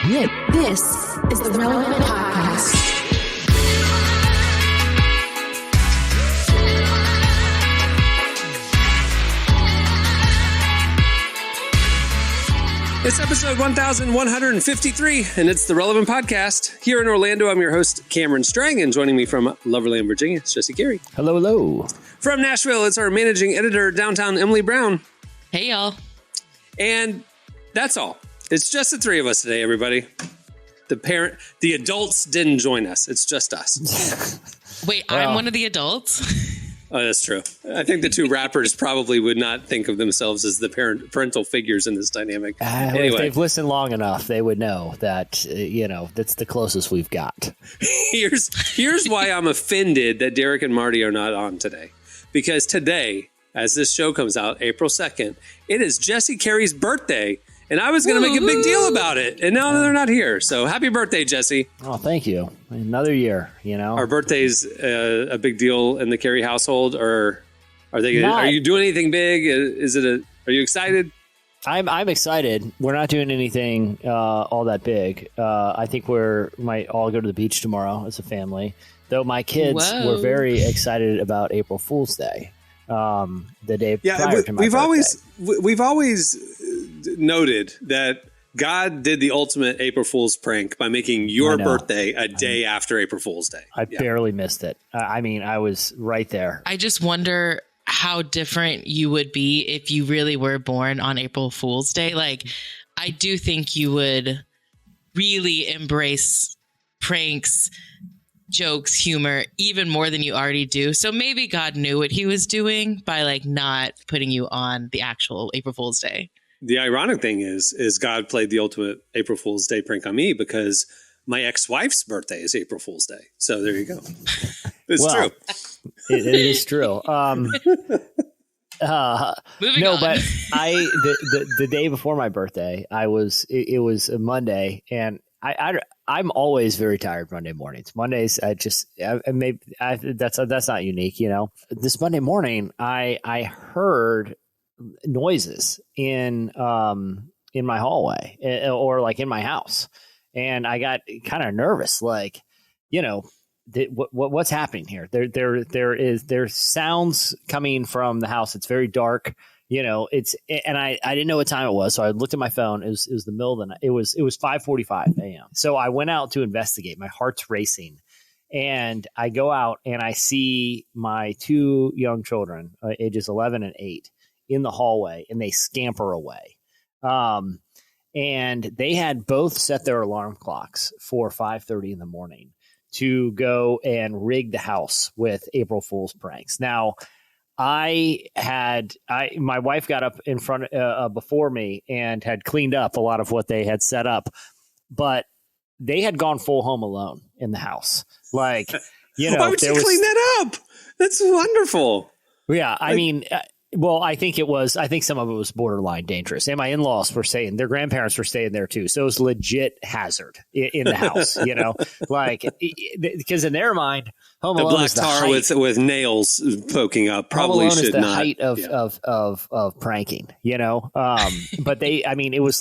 This is the Relevant Podcast. It's episode 1153, and it's the Relevant Podcast. Here in Orlando, I'm your host, Cameron Strang, and joining me from Loverland, Virginia, it's Jesse Geary. Hello, hello. From Nashville, it's our managing editor, downtown Emily Brown. Hey, y'all. And that's all. It's just the three of us today, everybody. The adults didn't join us. It's just us. Wait, I'm one of the adults? Oh, that's true. I think the two rappers probably would not think of themselves as the parental figures in this dynamic. Anyway. If they've listened long enough, they would know that, that's the closest we've got. Here's why I'm offended that Derek and Marty are not on today. Because today, as this show comes out, April 2nd, it is Jesse Carey's birthday. And I was going to make a big deal about it. And now they're not here. So happy birthday, Jesse. Oh, thank you. Another year, Our birthday's a big deal in the Carey household, or are you doing anything big? Are you excited? I'm excited. We're not doing anything all that big. I think we might all go to the beach tomorrow as a family. Though my kids were very excited about April Fool's Day. The day prior to my birthday. We've always noted that God did the ultimate April Fool's prank by making your birthday a day after April Fool's Day. I barely missed it. I was right there. I just wonder how different you would be if you really were born on April Fool's Day. Like, I do think you would really embrace pranks, jokes, humor, even more than you already do. So maybe God knew what he was doing by not putting you on the actual April Fool's Day. The ironic thing is God played the ultimate April Fool's Day prank on me because my ex-wife's birthday is April Fool's Day. So there you go. It's true. It is true. Moving on. But the day before my birthday, it was a Monday, and I'm always very tired Monday mornings. Mondays, that's not unique, This Monday morning, I heard noises in my hallway or in my house, and I got kind of nervous. What's happening here? There's sounds coming from the house. It's very dark. And I didn't know what time it was, so I looked at my phone. It was the middle of the night. It was 5:45 a.m. So I went out to investigate. My heart's racing, and I go out and I see my two young children, ages 11 and 8, in the hallway, and they scamper away. And they had both set their alarm clocks for 5:30 in the morning to go and rig the house with April Fool's pranks. Now, my wife got up in front before me and had cleaned up a lot of what they had set up, but they had gone full Home Alone in the house. Why would you clean that up? That's wonderful. Yeah, I think some of it was borderline dangerous. And my in-laws were saying, their grandparents were staying there too. So it was legit hazard in the house, because in their mind, Home Alone black is the tar height. with nails poking up probably Home Alone should is the not. height of pranking, but it was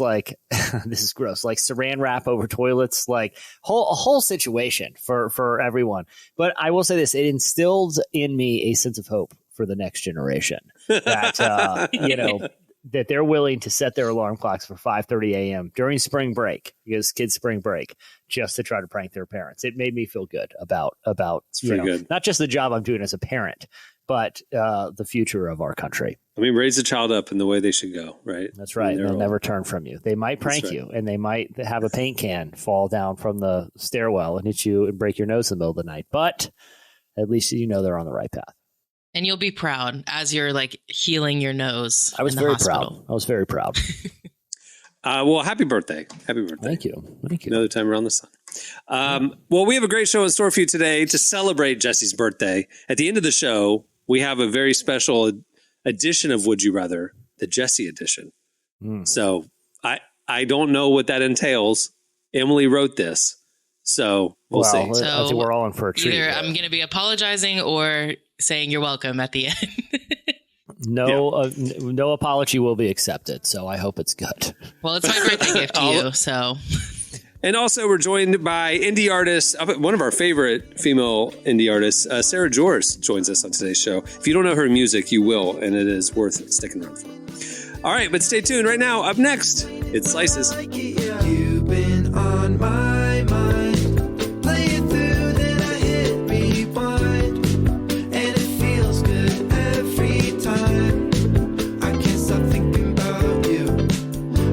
this is gross, saran wrap over toilets, a whole situation for everyone. But I will say this, it instilled in me a sense of hope for the next generation that, that they're willing to set their alarm clocks for 5:30 a.m. during spring break, because kids' spring break, just to try to prank their parents. It made me feel good about good. Not just the job I'm doing as a parent, but the future of our country. Raise a child up in the way they should go, right? That's right. They'll never turn from you. They might prank you, and they might have a paint can fall down from the stairwell and hit you and break your nose in the middle of the night. But at least they're on the right path. And you'll be proud as you're healing your nose. I was very proud. Well, happy birthday. Happy birthday. Thank you. Another time around the sun. Well, we have a great show in store for you today to celebrate Jesse's birthday. At the end of the show, we have a very special edition of Would You Rather, the Jesse edition. So I don't know what that entails. Emily wrote this. So we'll see. I think we're all in for a treat. Either I'm going to be apologizing or saying you're welcome at the end. No apology will be accepted. So I hope it's good. Well, it's my birthday gift to you. So And also, we're joined by indie artist, one of our favorite female indie artists, Sarah Juers, joins us on today's show. If you don't know her music, you will, and it is worth sticking around for. All right, but stay tuned. Right now, up next, it's Slices. You've been on my mind. Play it through, then I hit rewind. And it feels good every time. I can't stop thinking about you.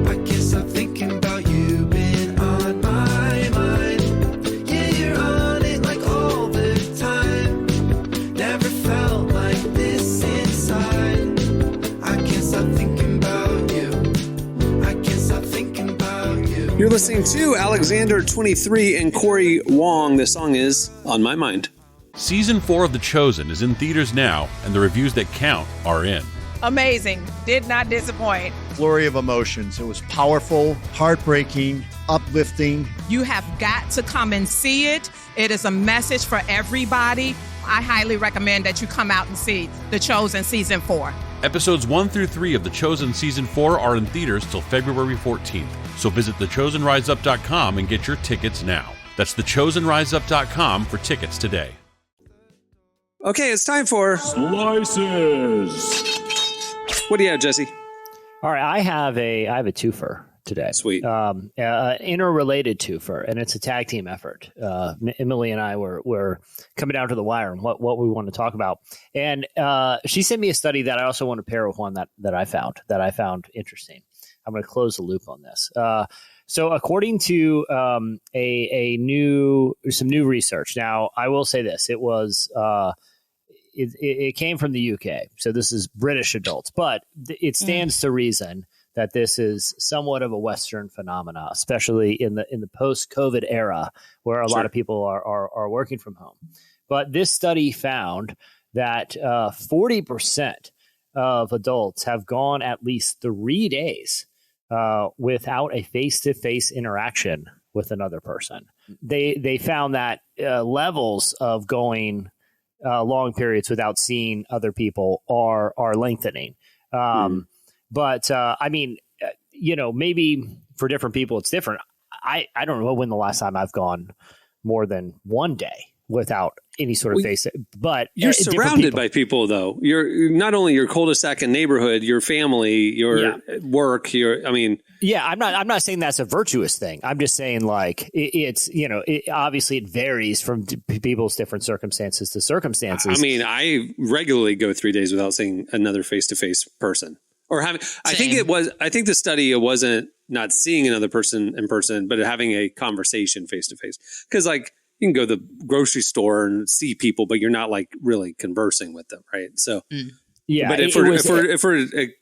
I can't stop thinking about you. Been on my mind. Yeah, you're on it like all the time. Never felt like this inside. I can't stop thinking about you. I can't stop thinking about you. You're listening to Alexander 23 and Corey Wong. The song is On My Mind. Season 4 of The Chosen is in theaters now, and the reviews that count are in. Amazing. Did not disappoint. Flurry of emotions. It was powerful, heartbreaking, uplifting. You have got to come and see it. It is a message for everybody. I highly recommend that you come out and see The Chosen Season 4. Episodes 1 through 3 of The Chosen Season 4 are in theaters till February 14th. So visit thechosenriseup.com and get your tickets now. That's thechosenriseup.com for tickets today. Okay, it's time for Slices. What do you have, Jesse? All right, I have a twofer today. Sweet. Interrelated twofer, and it's a tag team effort. Emily and I were coming down to the wire on what we want to talk about, and she sent me a study that I also want to pair with one that I found interesting. I'm going to close the loop on this. So, according to some new research. Now, I will say this: it was. It came from the UK, so this is British adults, but it stands to reason that this is somewhat of a Western phenomena, especially in the post-COVID era, where a lot of people are working from home. But this study found that 40% of adults have gone at least 3 days without a face-to-face interaction with another person. They found that levels of going long periods without seeing other people are lengthening. But I mean, maybe for different people it's different. I don't know when the last time I've gone more than 1 day without any sort of face. But you're surrounded by people, though. You're not only your cul-de-sac and neighborhood, your family, your work. I'm not saying that's a virtuous thing. I'm just saying, like, it's obviously it varies from people's different circumstances to circumstances. I mean, I regularly go 3 days without seeing another face-to-face person or having. Same. I think the study, it wasn't not seeing another person in person, but having a conversation face-to-face. Because, like, you can go to the grocery store and see people, but you're not like really conversing with them, right? So, yeah. But if we're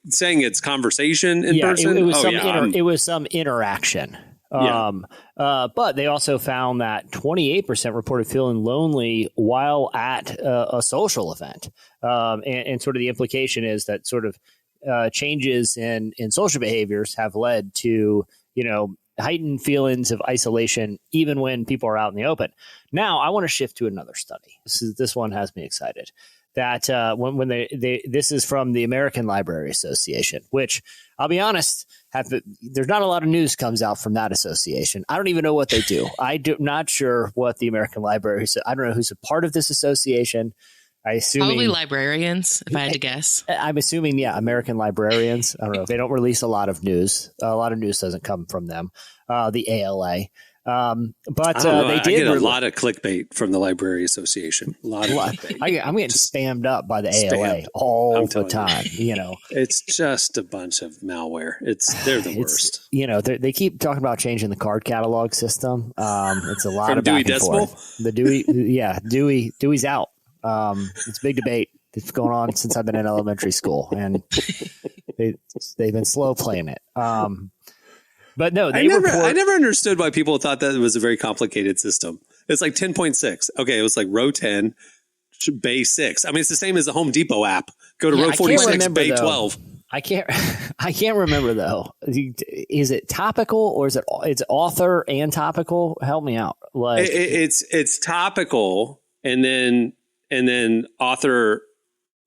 saying it's conversation in person, it was some interaction. But they also found that 28% reported feeling lonely while at a social event, and sort of the implication is that sort of changes in social behaviors have led to heightened feelings of isolation, even when people are out in the open. Now, I want to shift to another study. This one has me excited. That when this is from the American Library Association, which I'll be honest, there's not a lot of news comes out from that association. I don't even know what they do. I'm not sure what the American Library. I don't know who's a part of this association. Probably librarians, if I had to guess. I'm assuming, American librarians. I don't know. They don't release a lot of news. A lot of news doesn't come from them. The ALA. But they did. I get a lot of clickbait from the Library Association. I'm getting spammed up by the ALA all the time. It's just a bunch of malware. They're the worst. They keep talking about changing the card catalog system. It's a lot of back and forth. The Dewey, Dewey's out. It's a big debate. It's going on since I've been in elementary school, and they've been slow playing it. But no, I never understood why people thought that it was a very complicated system. It's like 10.6. Okay, it was like row 10, bay 6. I mean, it's the same as the Home Depot app. Go to row 46, bay 12. I can't remember though. Is it topical or is it's author and topical? Help me out. Like it's topical and then author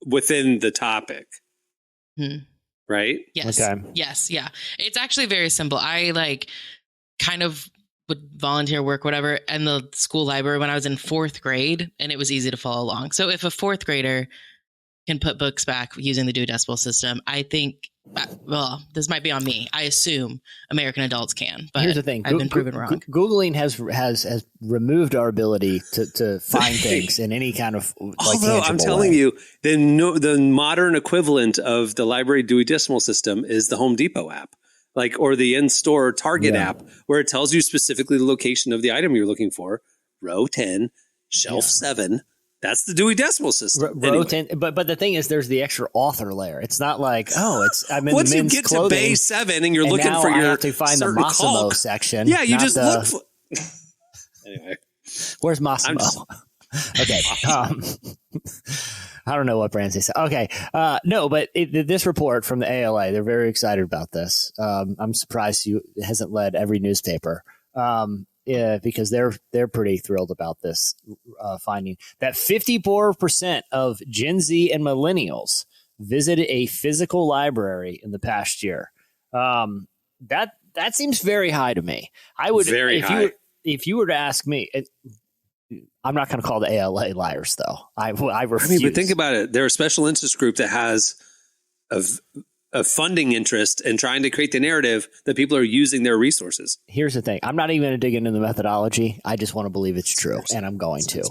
within the topic. Right? Yes. Okay. Yes. Yeah. It's actually very simple. I kind of would volunteer work, whatever, and the school library when I was in 4th grade, and it was easy to follow along. So if a 4th grader can put books back using the Dewey Decimal System, I think, well, this might be on me. I assume American adults can, but here's the thing. I've been proven wrong. Googling has removed our ability to find things in any kind of Although I'm telling you, the modern equivalent of the library Dewey Decimal System is the Home Depot app. Or the in-store Target app, where it tells you specifically the location of the item you're looking for. Row 10, shelf 7. That's the Dewey Decimal System. Row 10, but the thing is, there's the extra author layer. It's not like, I'm in once the men's you get clothing, to bay 7 and you're looking for I your have to find the certain Massimo caulk. section. Yeah, you just the, look for. Anyway, where's Massimo? Okay. I don't know what brands they say. Okay. No, but this report from the ALA, they're very excited about this. I'm surprised it hasn't led every newspaper because they're pretty thrilled about this finding that 54% of Gen Z and millennials visited a physical library in the past year. That seems very high to me. I would if you were to ask me. I'm not going to call the ALA liars, though. I refuse. but think about it. They're a special interest group that has a funding interest in trying to create the narrative that people are using their resources. Here's the thing. I'm not even going to dig into the methodology. I just want to believe it's true, and I'm going to.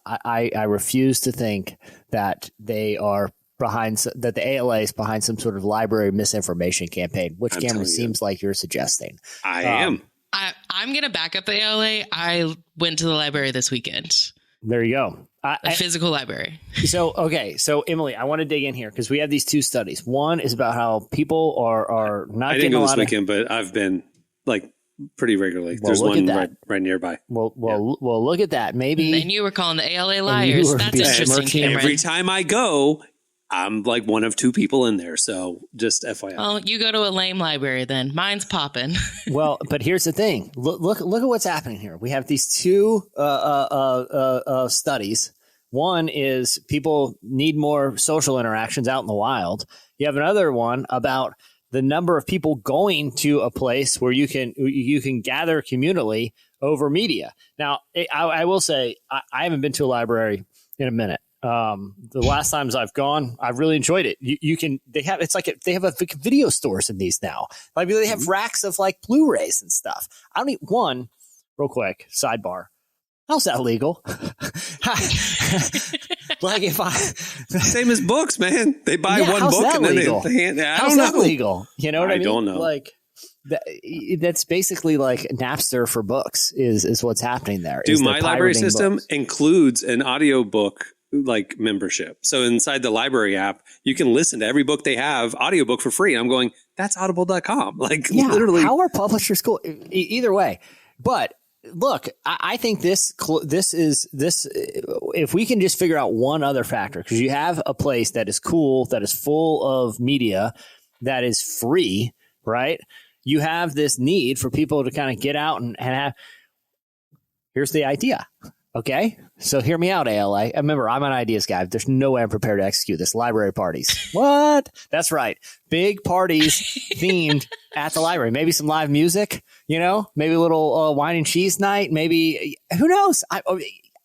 I refuse to think that they are that the ALA is behind some sort of library misinformation campaign, which Cameron seems like you're suggesting. I am. I'm going to back up the ALA. I went to the library this weekend. There you go. A physical library. So Emily, I want to dig in here because we have these two studies. One is about how people are not. I didn't go this weekend, but I've been pretty regularly. Well, there's one right nearby. Well, look at that. Maybe. And you were calling the ALA liars. That's interesting, Cameron. Every time I go, I'm like one of 2 people in there. So just FYI. Well, you go to a lame library then. Mine's popping. Well, but here's the thing. Look at what's happening here. We have these 2 studies. One is people need more social interactions out in the wild. You have another one about the number of people going to a place where you can gather communally over media. Now, I will say I haven't been to a library in a minute. The last times I've gone, I've really enjoyed it. They have a video stores in these now. Like they have racks of like Blu-rays and stuff. I don't need one real quick sidebar. How's that legal? Like if same as books, man, they buy one book and then how's that legal? You know what I mean? I don't know. Like that's basically like Napster for books is what's happening there. Dude, my library system includes an audiobook membership. So inside the library app, you can listen to every book they have audiobook for free. I'm going, that's audible.com. Literally. How are publishers cool? Either way. But look, I think this is if we can just figure out one other factor, because you have a place that is cool, that is full of media, that is free, right? You have this need for people to kind of get out and have. Here's the idea. Okay, so hear me out, ALA. Remember, I'm an ideas guy. There's no way I'm prepared to execute this. Library parties. What? That's right. Big parties themed at the library. Maybe some live music, maybe a little wine and cheese night. Maybe, who knows?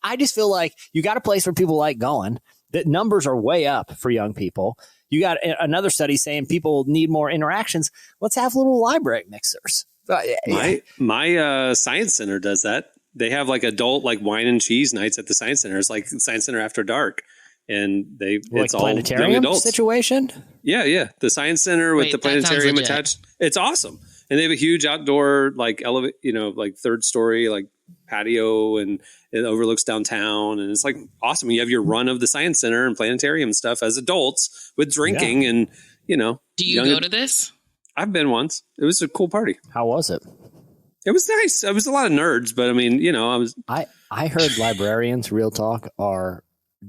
I just feel like you got a place where people like going. The numbers are way up for young people. You got another study saying people need more interactions. Let's have little library mixers. My science center does that. They have adult wine and cheese nights at the science center. It's like Science Center After Dark, and it's all young adults. Situation. Yeah. The science center with the planetarium attached. It's awesome, and they have a huge outdoor third story patio, and it overlooks downtown, and it's awesome. You have your run of the science center and planetarium stuff as adults with drinking, and Do you go to this? I've been once. It was a cool party. How was it? It was nice. It was a lot of nerds, but I heard librarians, real talk, are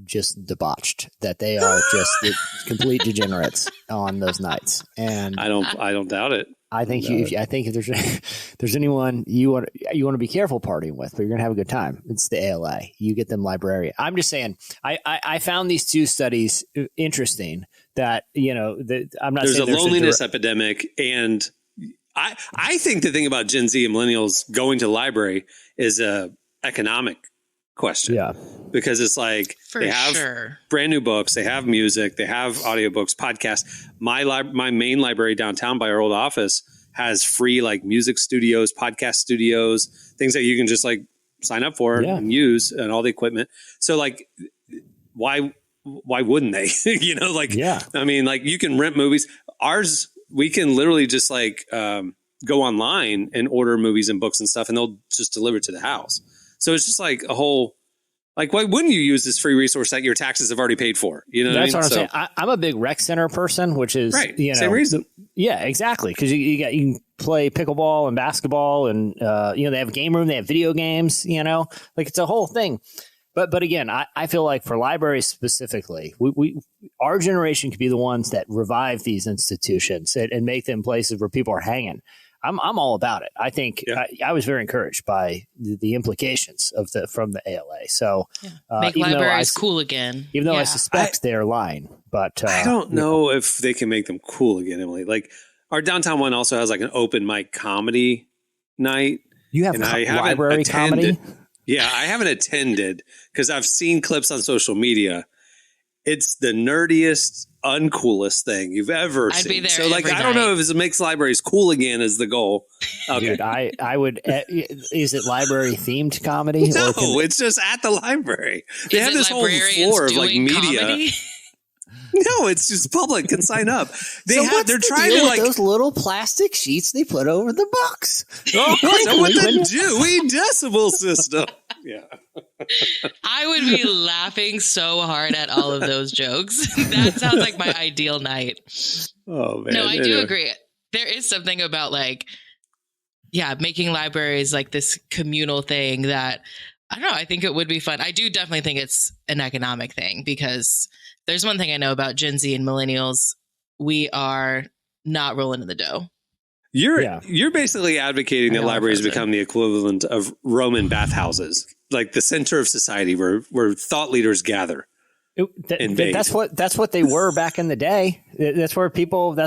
just debauched. That they are just complete degenerates on those nights, and I don't doubt it. I think if there's anyone you want to be careful partying with, but you're gonna have a good time, it's the ALA. You get them librarian. I'm just saying. I found these 2 studies interesting. That I'm not. There's saying a loneliness epidemic, and I think the thing about Gen Z and millennials going to the library is a economic question. Yeah. Because it's like For they have sure. brand new books, they have music, they have audiobooks, podcasts. My main library downtown by our old office has free like music studios, podcast studios, things that you can just like sign up for and use, and all the equipment. So like, why wouldn't they? You know, like, I mean, like you can rent movies. Ours, we can literally just like go online and order movies and books and stuff, and they'll just deliver it to the house. So it's just like a whole, like, why wouldn't you use this free resource that your taxes have already paid for? You know, that's what I'm saying. I'm a big rec center person, which is you know, same reason. Yeah, exactly. Because you can play pickleball and basketball, and you know, they have a game room, they have video games. You know, like it's a whole thing. But again, I feel like for libraries specifically, our generation could be the ones that revive these institutions and make them places where people are hanging. I'm all about it. I think I was very encouraged by the implications of from the ALA. So make libraries cool again. Even though I suspect they're lying, but I don't know if they can make them cool again, Emily. Like our downtown one also has like an open mic comedy night. You have library comedy? Yeah, I haven't attended because I've seen clips on social media. It's the nerdiest, uncoolest thing you've ever seen. Be there so, like, I don't know if it makes libraries cool again is the goal. Okay. Dude, I would. Is it library themed comedy? No, it's just at the library. They have this whole floor of like media. Comedy? No, it's just public. Can sign up. They're trying deal to like with those little plastic sheets they put over the books. Oh, with the Dewey Decimal System. Yeah. I would be laughing so hard at all of those jokes. That sounds like my ideal night. Oh man. No, I do agree. There is something about like, making libraries like this communal thing that I don't know. I think it would be fun. I do definitely think it's an economic thing because there's one thing I know about Gen Z and millennials. We are not rolling in the dough. You're basically advocating that libraries become the equivalent of Roman bathhouses, like the center of society where thought leaders gather. That's what they were back in the day. That's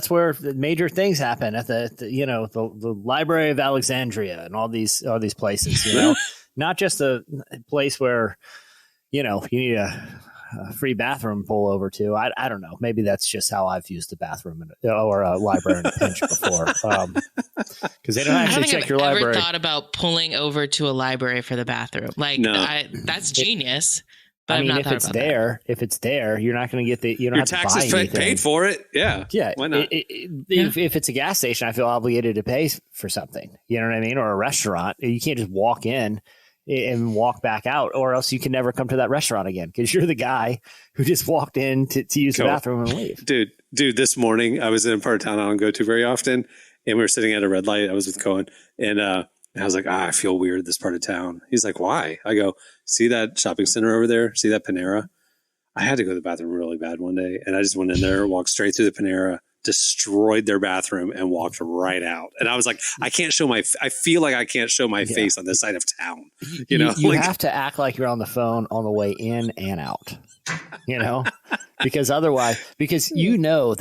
where major things happen at the Library of Alexandria and all these places, you know, not just a place where, you know, you need a free bathroom pull over to. I don't know. Maybe that's just how I've used a bathroom or a library in a pinch before. Because they don't actually check your library. I've ever thought about pulling over to a library for the bathroom. Like that's genius. But I mean, if it's there, you're not going to get your taxes paid for it. Yeah. Why not? If it's a gas station, I feel obligated to pay for something. You know what I mean? Or a restaurant. You can't just walk in and walk back out, or else you can never come to that restaurant again because you're the guy who just walked in to use the bathroom and leave. Dude, this morning I was in a part of town I don't go to very often, and we were sitting at a red light. I was with Cohen, and I was like, I feel weird this part of town. He's like, why? I go, see that shopping center over there? See that Panera? I had to go to the bathroom really bad one day, and I just went in there, walked straight through the Panera, destroyed their bathroom, and walked right out. And I was like, I feel like I can't show my face on this side of town. You know, you have to act like you're on the phone on the way in and out, you know, because you know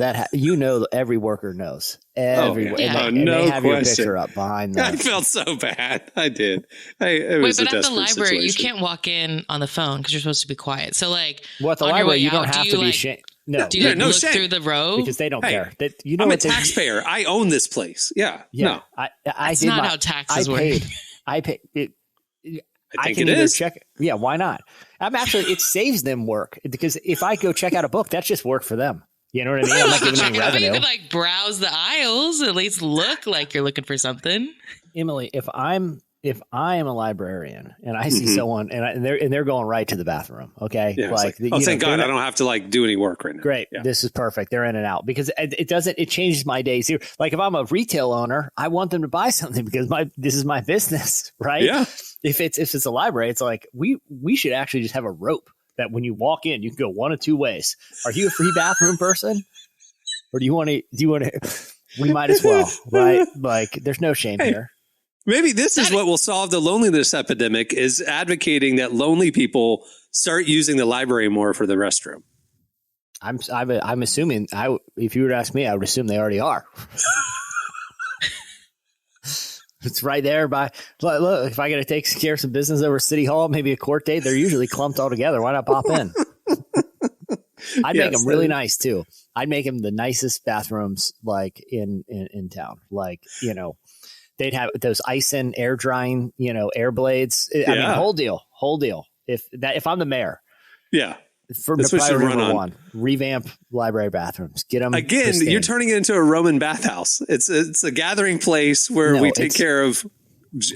every worker knows. Everyone. No have question. Your picture up behind them. I felt so bad. I did. But at the library, you can't walk in on the phone because you're supposed to be quiet. So like, at the library, you don't have to be ashamed. No, do you look through the row because they don't care. I'm a taxpayer. I own this place. Yeah. No, that's not how taxes work. I paid. I think it is. Check. Yeah, why not? It saves them work because if I go check out a book, that's just work for them. You know what I mean? I'm not giving any revenue. You could like browse the aisles, at least look like you're looking for something. Emily, if I am a librarian and I see someone and they're going right to the bathroom, okay? Yeah, thank God I don't have to like do any work right now. Great, This is perfect. They're in and out because it changes my days here. Like if I'm a retail owner, I want them to buy something because this is my business, right? Yeah. If it's a library, it's like we should actually just have a rope that when you walk in, you can go one of two ways. Are you a free bathroom person, or do you want to? We might as well, right? Like there's no shame here. Maybe this is what will solve the loneliness epidemic is advocating that lonely people start using the library more for the restroom. I'm assuming if you were to ask me, I would assume they already are. It's right there by, look, if I got to take care of some business over City Hall, maybe a court date, they're usually clumped all together. Why not pop in? I'd make them really nice too. I'd make them the nicest bathrooms like in town. Like, you know, they'd have those ice and air drying, you know, air blades. I mean, whole deal. If I'm the mayor. Yeah. For that's what you run on. One, revamp library bathrooms. Get them again. pristine. You're turning it into a Roman bathhouse. It's a gathering place where we take care of.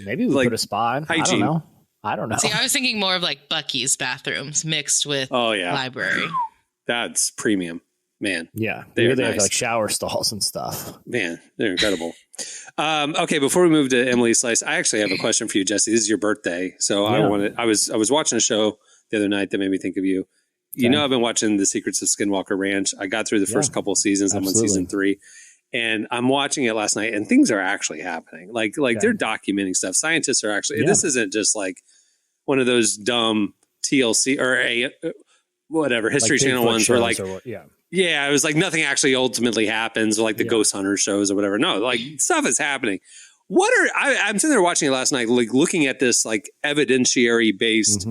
Maybe we put a spa in. Hygiene. I don't know. See, I was thinking more of like Buc-ee's bathrooms mixed with library. That's premium, man. Yeah, they have like shower stalls and stuff. Man, they're incredible. Okay, before we move to Emily's Slice, I actually have a question for you, Jesse. This is your birthday, so I was watching a show the other night that made me think of you. You know, I've been watching The Secrets of Skinwalker Ranch. I got through the first couple of seasons. I'm on season 3. And I'm watching it last night, and things are actually happening. Like they're documenting stuff. Scientists are actually, this isn't just like one of those dumb TLC or History Channel ones where like, it was like nothing actually ultimately happens, or like the Ghost Hunter shows or whatever. No, like stuff is happening. I'm sitting there watching it last night, like looking at this like evidentiary based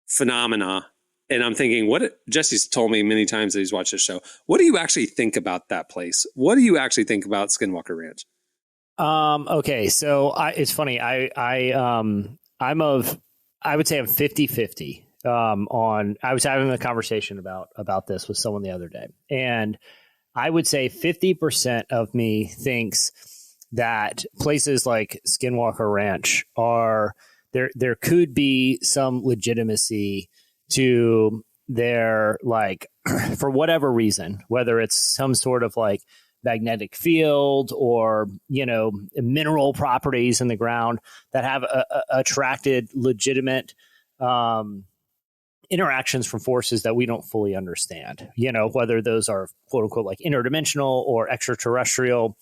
phenomena. And I'm thinking, Jesse's told me many times that he's watched this show. What do you actually think about that place? What do you actually think about Skinwalker Ranch? Okay. So it's funny. I would say I'm 50-50 I was having a conversation about this with someone the other day. And I would say 50% of me thinks that places like Skinwalker Ranch there could be some legitimacy to their, like, for whatever reason, whether it's some sort of like magnetic field or, you know, mineral properties in the ground that have attracted legitimate interactions from forces that we don't fully understand, you know, whether those are quote unquote like interdimensional or extraterrestrial.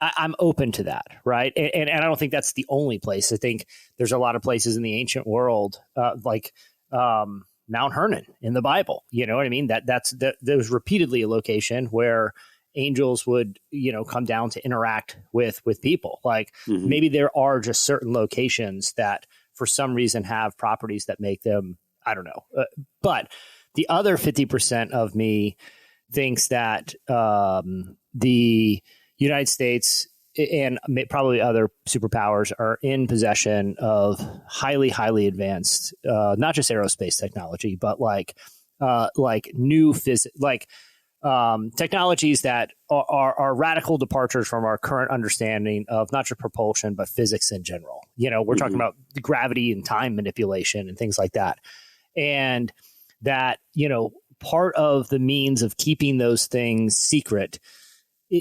I'm open to that. Right. And I don't think that's the only place. I think there's a lot of places in the ancient world, like Mount Hermon in the Bible, you know what I mean? There was repeatedly a location where angels would, you know, come down to interact with people. Like maybe there are just certain locations that for some reason have properties that make them, I don't know. But the other 50% of me thinks that the United States and probably other superpowers are in possession of highly, highly advanced, not just aerospace technology, but like new technologies that are radical departures from our current understanding of not just propulsion, but physics in general. You know, we're talking about gravity and time manipulation and things like that. And that, you know, part of the means of keeping those things secret,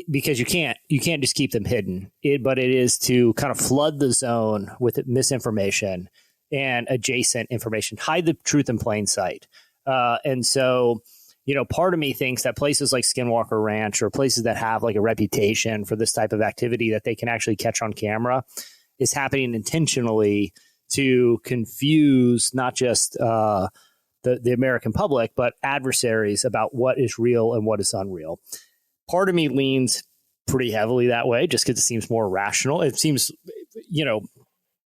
because you can't just keep them hidden, but it is to kind of flood the zone with misinformation and adjacent information, hide the truth in plain sight. And so, you know, part of me thinks that places like Skinwalker Ranch or places that have like a reputation for this type of activity that they can actually catch on camera is happening intentionally to confuse not just the American public, but adversaries about what is real and what is unreal. Part of me leans pretty heavily that way just because it seems more rational. It seems, you know,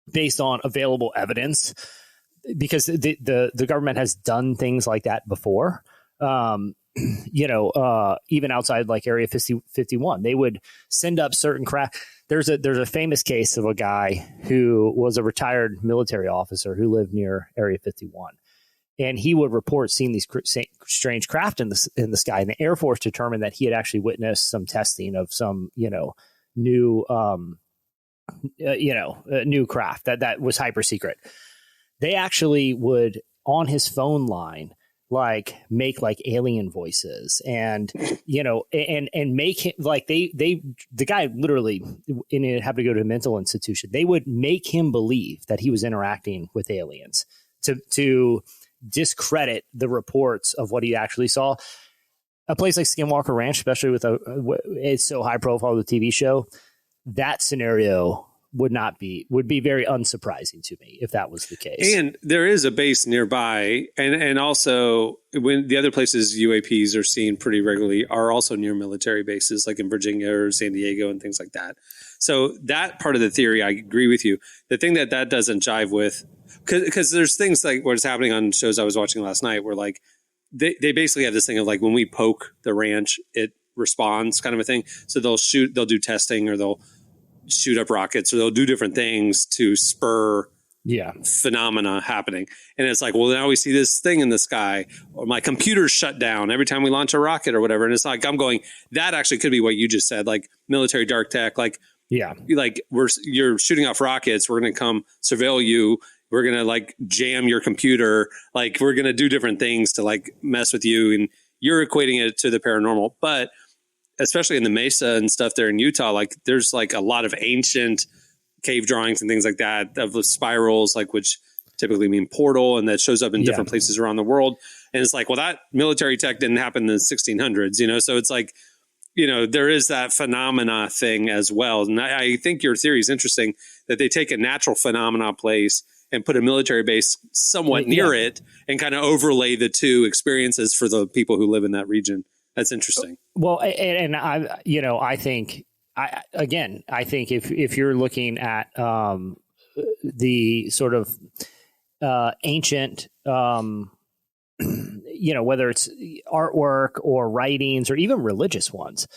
based on available evidence, because the government has done things like that before. You know, even outside like Area 51, they would send up certain craft. There's a famous case of a guy who was a retired military officer who lived near Area 51. And he would report seeing these strange craft in the sky. And the Air Force determined that he had actually witnessed some testing of some, you know, new craft that was hyper secret. They actually would, on his phone line, like make like alien voices and, you know, and make him like the guy literally had to go to a mental institution. They would make him believe that he was interacting with aliens to discredit the reports of what he actually saw. A place like Skinwalker Ranch, especially with it's so high profile with the TV show, that scenario would be very unsurprising to me if that was the case. And there is a base nearby, and also when the other places UAPs are seen pretty regularly are also near military bases, like in Virginia or San Diego and things like that. So that part of the theory, I agree with you. The thing that doesn't jive with, because there's things like what's happening on shows I was watching last night, where like they basically have this thing of like when we poke the ranch, it responds kind of a thing. So they'll do testing, or they'll shoot up rockets, or they'll do different things to spur phenomena happening. And it's like, well, now we see this thing in the sky, or my computer's shut down every time we launch a rocket or whatever. And it's like, I'm going, that actually could be what you just said, like military dark tech, like, like you're shooting off rockets. We're going to come surveil you. We're going to like jam your computer. Like we're going to do different things to like mess with you. And you're equating it to the paranormal, but especially in the Mesa and stuff there in Utah, like there's like a lot of ancient cave drawings and things like that of the spirals, like which typically mean portal, and that shows up in different places around the world. And it's like, well, that military tech didn't happen in the 1600s, you know? So it's like, you know, there is that phenomena thing as well. And I think your theory is interesting that they take a natural phenomena place and put a military base somewhat near it and kind of overlay the two experiences for the people who live in that region. That's interesting. Well, and I, you know, I think if you're looking at the sort of ancient, you know, whether it's artwork or writings or even religious ones,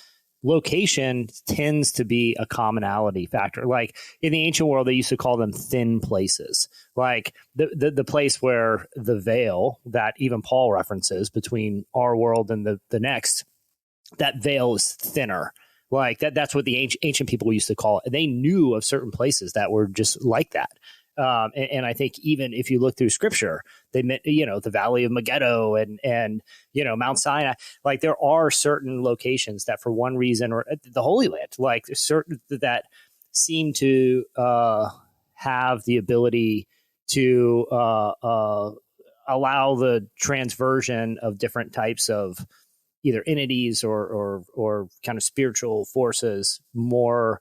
location tends to be a commonality factor. Like in the ancient world, they used to call them thin places, like the place where the veil that even Paul references between our world and the next, that veil is thinner. Like that's what the ancient people used to call it. They knew of certain places that were just like that. And I think even if you look through scripture, they meant, you know, the Valley of Megiddo and, you know, Mount Sinai, like there are certain locations that for one reason, or the Holy Land, like certain that seem to have the ability to allow the transversion of different types of either entities or kind of spiritual forces more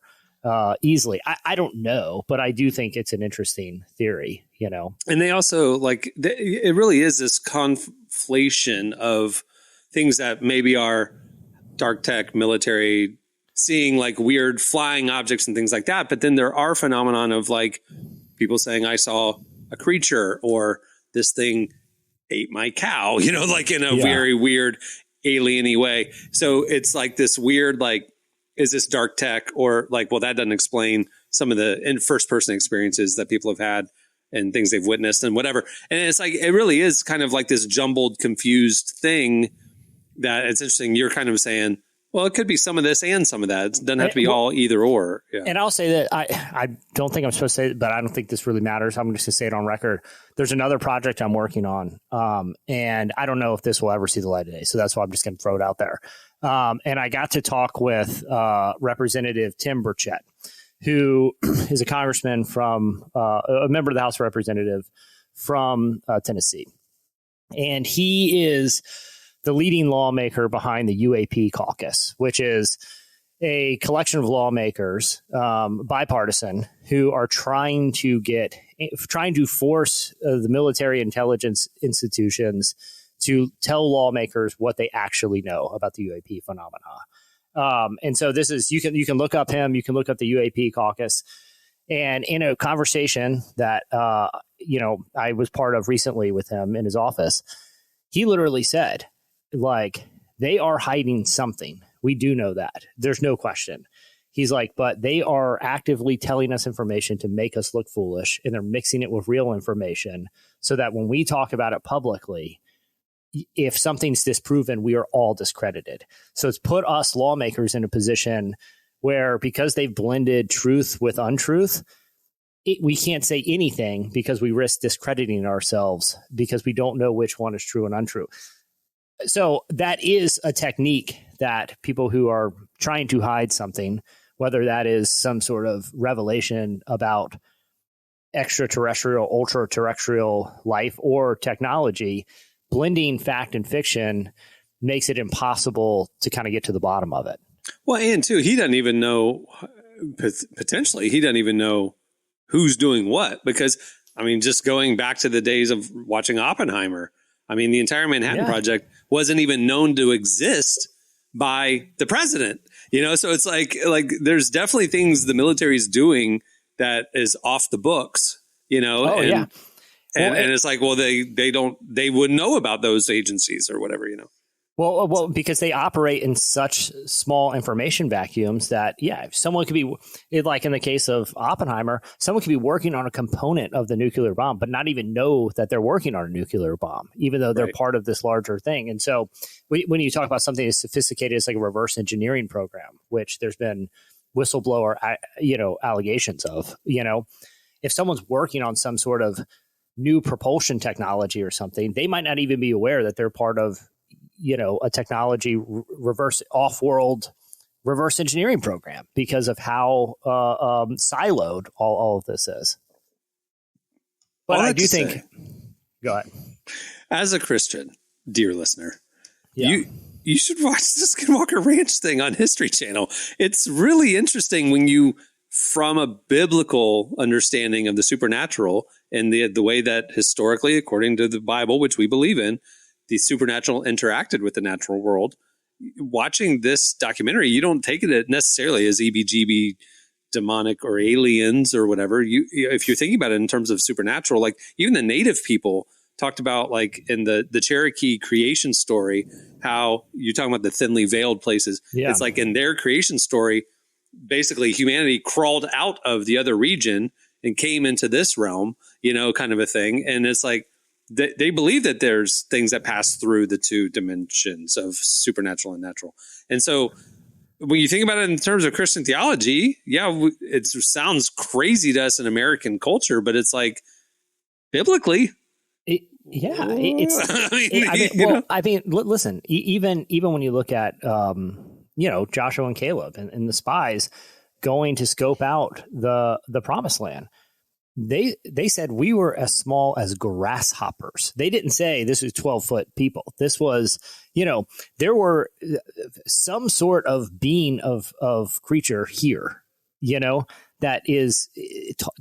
easily. I don't know, but I do think it's an interesting theory, you know. And they also like it really is this conflation of things that maybe are dark tech, military, seeing like weird flying objects and things like that. But then there are phenomenon of like people saying, I saw a creature, or this thing ate my cow, you know, like in a very weird alien-y way. So it's like this weird, like, is this dark tech, or like, well, that doesn't explain some of the first person experiences that people have had and things they've witnessed and whatever. And it's like, it really is kind of like this jumbled, confused thing that it's interesting. You're kind of saying, well, it could be some of this and some of that. It doesn't have to be all either or. Yeah. And I'll say that I don't think I'm supposed to say it, but I don't think this really matters. I'm just going to say it on record. There's another project I'm working on, and I don't know if this will ever see the light of day. So that's why I'm just going to throw it out there. And I got to talk with Representative Tim Burchett, who is a congressman from a member of the House of Representatives from Tennessee. And he is the leading lawmaker behind the UAP caucus, which is a collection of lawmakers, bipartisan, who are trying to force the military intelligence institutions to tell lawmakers what they actually know about the UAP phenomena. And so this is, you can look up him, you can look up the UAP caucus. And in a conversation that, I was part of recently with him in his office, he literally said, like, they are hiding something. We do know that. There's no question. He's like, but they are actively telling us information to make us look foolish, and they're mixing it with real information so that when we talk about it publicly, if something's disproven, we are all discredited. So it's put us lawmakers in a position where, because they've blended truth with untruth, we can't say anything because we risk discrediting ourselves because we don't know which one is true and untrue. So that is a technique that people who are trying to hide something, whether that is some sort of revelation about extraterrestrial, ultra-terrestrial life or technology, blending fact and fiction makes it impossible to kind of get to the bottom of it. Well, and too, he doesn't even know potentially he doesn't even know who's doing what, because I mean, just going back to the days of watching Oppenheimer, I mean, the entire Manhattan Project wasn't even known to exist by the president, so it's like there's definitely things the military's doing that is off the books, and it's like, well, they wouldn't know about those agencies or whatever, Well, because they operate in such small information vacuums that, someone could be, like in the case of Oppenheimer, someone could be working on a component of the nuclear bomb, but not even know that they're working on a nuclear bomb, even though they're part of this larger thing. And so when you talk about something as sophisticated as like a reverse engineering program, which there's been whistleblower, allegations of, if someone's working on some sort of new propulsion technology or something, they might not even be aware that they're part of a technology reverse off-world reverse engineering program because of how siloed all of this is. But I do think, go ahead. As a Christian, dear listener, you should watch the Skinwalker Ranch thing on History Channel. It's really interesting when you, from a biblical understanding of the supernatural and the way that historically, according to the Bible, which we believe in, the supernatural interacted with the natural world. Watching this documentary, you don't take it necessarily as EBGB, demonic or aliens or whatever. If you're thinking about it in terms of supernatural, like even the native people talked about, like in the Cherokee creation story, how you're talking about the thinly veiled places. Yeah. It's like in their creation story, basically humanity crawled out of the other region and came into this realm, kind of a thing. And it's like, they believe that there's things that pass through the two dimensions of supernatural and natural. And so when you think about it in terms of Christian theology, it sounds crazy to us in American culture, but it's like biblically. Listen, even when you look at, Joshua and Caleb and the spies going to scope out the promised land, They said we were as small as grasshoppers. They didn't say this was 12-foot people. This was, there were some sort of being of creature here, that is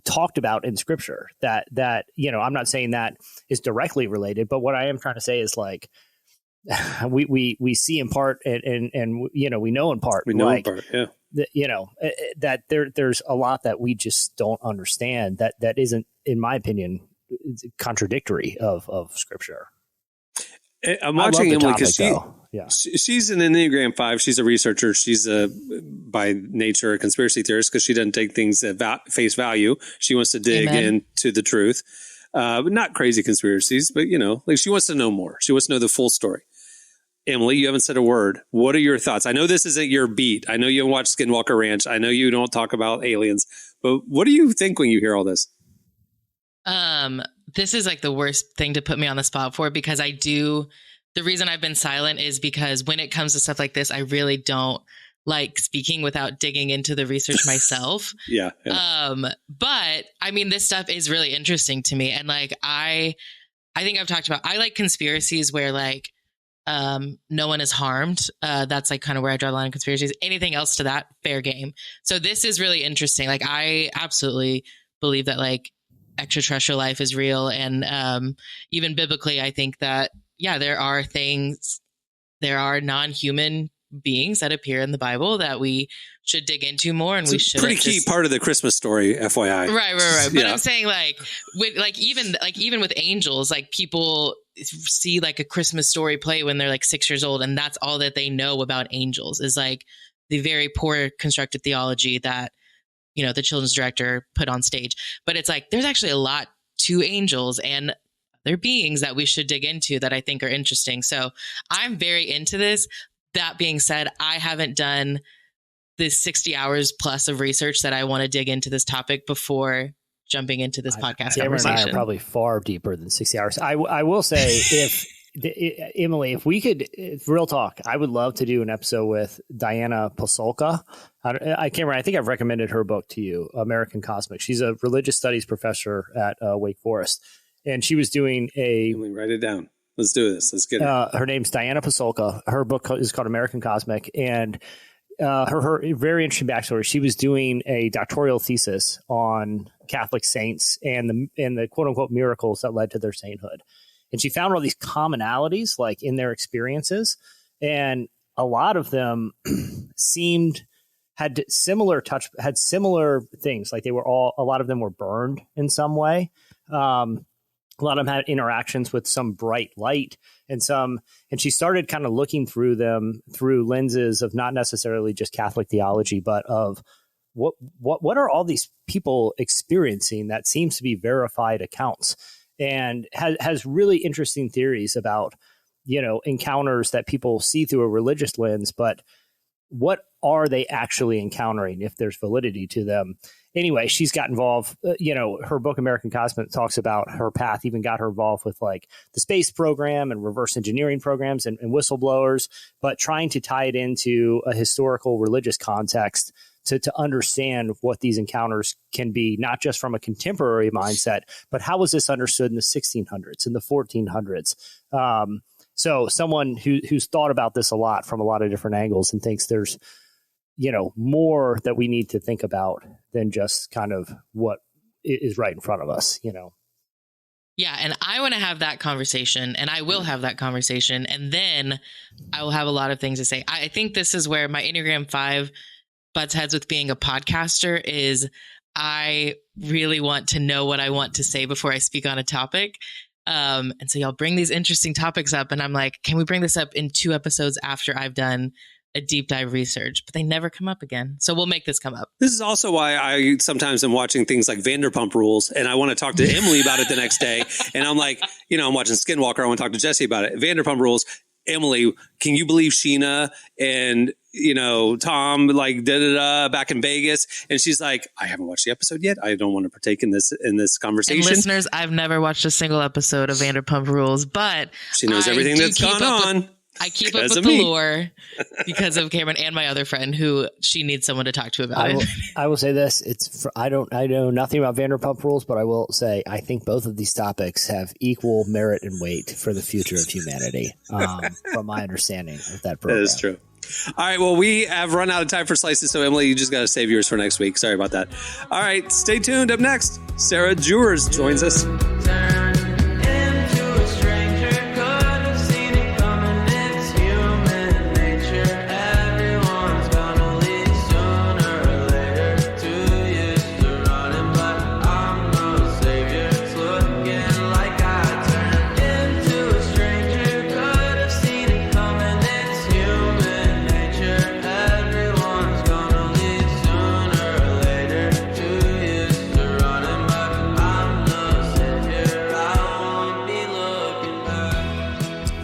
talked about in scripture that, I'm not saying that is directly related, but what I am trying to say is like, we see in part and we know in part. We know in part, yeah. That there's a lot that we just don't understand that isn't, in my opinion, contradictory of scripture. I'm watching Emily because she's an Enneagram 5. She's a researcher. She's by nature a conspiracy theorist because she doesn't take things at face value. She wants to dig into the truth, but not crazy conspiracies. But like she wants to know more. She wants to know the full story. Emily, you haven't said a word. What are your thoughts? I know this isn't your beat. I know you haven't watched Skinwalker Ranch. I know you don't talk about aliens. But what do you think when you hear all this? This is like the worst thing to put me on the spot for, because the reason I've been silent is because when it comes to stuff like this, I really don't like speaking without digging into the research myself. Yeah. But I mean, this stuff is really interesting to me. And like, I think I've talked about, I like conspiracies where like, no one is harmed. That's like kind of where I draw the line of conspiracies. Anything else to that, fair game. So this is really interesting. Like I absolutely believe that like extraterrestrial life is real. And even biblically, I think that, there are non-human beings that appear in the Bible that we should dig into more, and it's we should. Pretty key part of the Christmas story, FYI. Right. But I'm saying like even with angels, like people see like a Christmas story play when they're like 6 years old, and that's all that they know about angels is like the very poor constructed theology that the children's director put on stage. But it's like there's actually a lot to angels and other beings that we should dig into that I think are interesting. So I'm very into this. That being said, I haven't done this 60 hours plus of research that I want to dig into this topic before jumping into this podcast conversation. And I are probably far deper than 60 hours. I will say, Emily, if we could, real talk, I would love to do an episode with Diana Pasulka. I can't remember. I think I've recommended her book to you, American Cosmic. She's a religious studies professor at Wake Forest. And she was doing write it down. Let's do this. Let's get it. Her name's Diana Pasulka. Her book is called American Cosmic. And her very interesting backstory. She was doing a doctoral thesis on Catholic saints and the quote unquote miracles that led to their sainthood. And she found all these commonalities like in their experiences. And a lot of them had similar things. Like a lot of them were burned in some way. A lot of them had interactions with some bright light and she started kind of looking through them through lenses of not necessarily just Catholic theology, but of what are all these people experiencing that seems to be verified accounts, and has really interesting theories about, encounters that people see through a religious lens, but what are they actually encountering if there's validity to them? Anyway, she's got involved, her book, American Cosmonaut, talks about her path, even got her involved with like the space program and reverse engineering programs and whistleblowers, but trying to tie it into a historical religious context to understand what these encounters can be, not just from a contemporary mindset, but how was this understood in the 1600s and the 1400s? So someone who's thought about this a lot from a lot of different angles and thinks there's, more that we need to think about than just kind of what is right in front of us, Yeah. And I want to have that conversation, and I will have that conversation. And then I will have a lot of things to say. I think this is where my Enneagram 5 butts heads with being a podcaster is I really want to know what I want to say before I speak on a topic. And so y'all bring these interesting topics up, and I'm like, can we bring this up in 2 episodes after I've done a deep dive research? But they never come up again. So we'll make this come up. This is also why I sometimes am watching things like Vanderpump Rules, and I want to talk to Emily about it the next day. And I'm like, I'm watching Skinwalker. I want to talk to Jesse about it. Vanderpump Rules. Emily, can you believe Sheena and, Tom, like, back in Vegas? And she's like, I haven't watched the episode yet. I don't want to partake in this conversation. And listeners, I've never watched a single episode of Vanderpump Rules, but she knows everything that's gone on. I keep up with the lore because of Cameron and my other friend who she needs someone to talk to about it. I will say this. I know nothing about Vanderpump Rules, but I will say I think both of these topics have equal merit and weight for the future of humanity, from my understanding of that program. That is true. All right. Well, we have run out of time for slices. So, Emily, you just got to save yours for next week. Sorry about that. All right. Stay tuned. Up next, Sarah Juers joins us.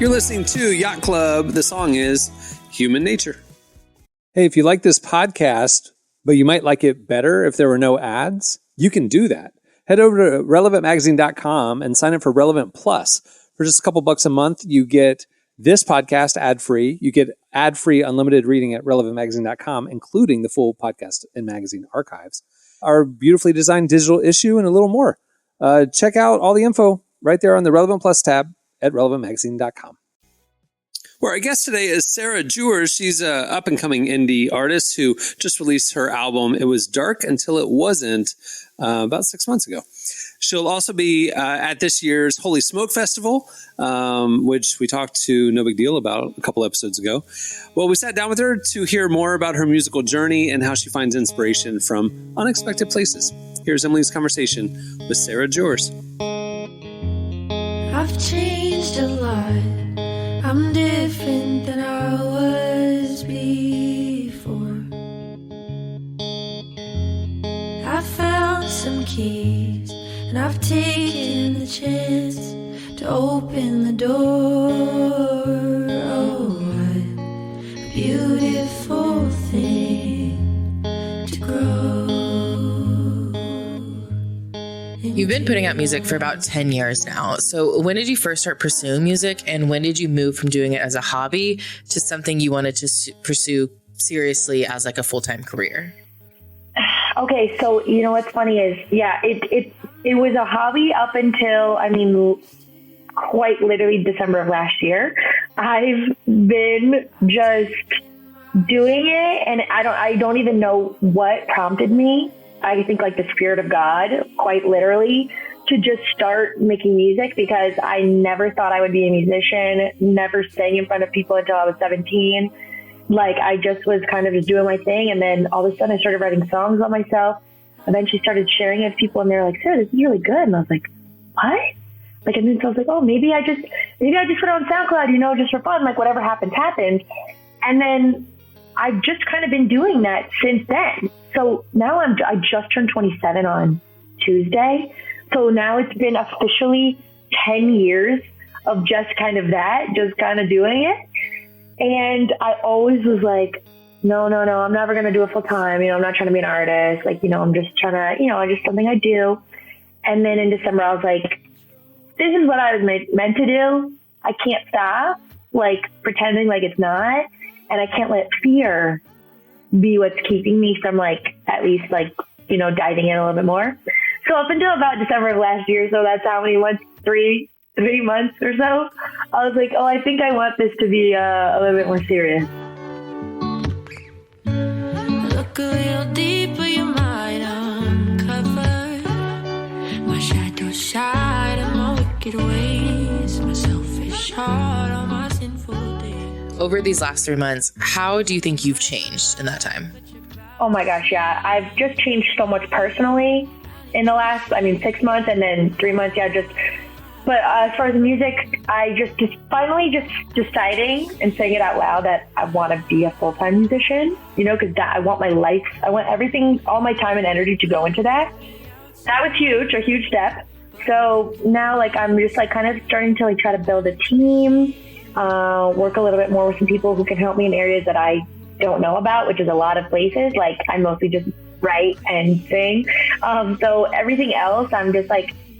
You're listening to Yacht Club. The song is Human Nature. Hey, if you like this podcast, but you might like it better if there were no ads, you can do that. Head over to relevantmagazine.com and sign up for Relevant Plus. For just a couple bucks a month, you get this podcast ad-free. You get ad-free unlimited reading at relevantmagazine.com, including the full podcast and magazine archives, our beautifully designed digital issue, and a little more. Check out all the info right there on the Relevant Plus tab at relevantmagazine.com. Where our guest today is Sarah Juers. She's an up-and-coming indie artist who just released her album, It Was Dark Until It Wasn't, about 6 months ago. She'll also be at this year's Holy Smoke Festival, which we talked to No Big Deal about a couple episodes ago. Well, we sat down with her to hear more about her musical journey and how she finds inspiration from unexpected places. Here's Emily's conversation with Sarah Juers. I've changed a lot. I'm different than I was before. I found some keys and I've taken the chance to open the door. Oh, what a beautiful thing to grow. You've been putting out music for about 10 years now. So when did you first start pursuing music, and when did you move from doing it as a hobby to something you wanted to pursue seriously as like a full-time career? Okay, so you know what's funny is, it was a hobby up until, quite literally December of last year. I've been just doing it, and I don't even know what prompted me. I think like the spirit of God, quite literally, to just start making music, because I never thought I would be a musician, never sang in front of people until I was 17. Like, I just was kind of just doing my thing, and then all of a sudden I started writing songs on myself. Eventually started sharing it with people, and they're like, Sarah, this is really good. And I was like, what? Like, and then so I was like, oh, maybe I just put it on SoundCloud, just for fun. Like, whatever happens, happens. And then I've just kind of been doing that since then. So now I just turned 27 on Tuesday. So now it's been officially 10 years of just kind of doing it. And I always was like, no, I'm never going to do it full time. I'm not trying to be an artist. Like, I'm just trying to, just something I do. And then in December, I was like, this is what I was meant to do. I can't stop like pretending like it's not. And I can't let fear be what's keeping me from like, at least like, diving in a little bit more. So up until about December of last year, so that's how many months, three months or so, I was like, oh, I think I want this to be a little bit more serious. Look a little deeper, you might uncover my shadow side and my wicked ways, my selfish heart, all my sinful days. Over these last 3 months, how do you think you've changed in that time? Oh my gosh, yeah. I've just changed so much personally in the last, 6 months, and then 3 months, But as far as music, I just finally deciding and saying it out loud that I want to be a full-time musician, because I want my life, I want everything, all my time and energy to go into that. That was huge, a huge step. So now, I'm just kind of starting to try to build a team, work a little bit more with some people who can help me in areas that I don't know about, which is a lot of places. I mostly just write and sing. So everything else, I'm just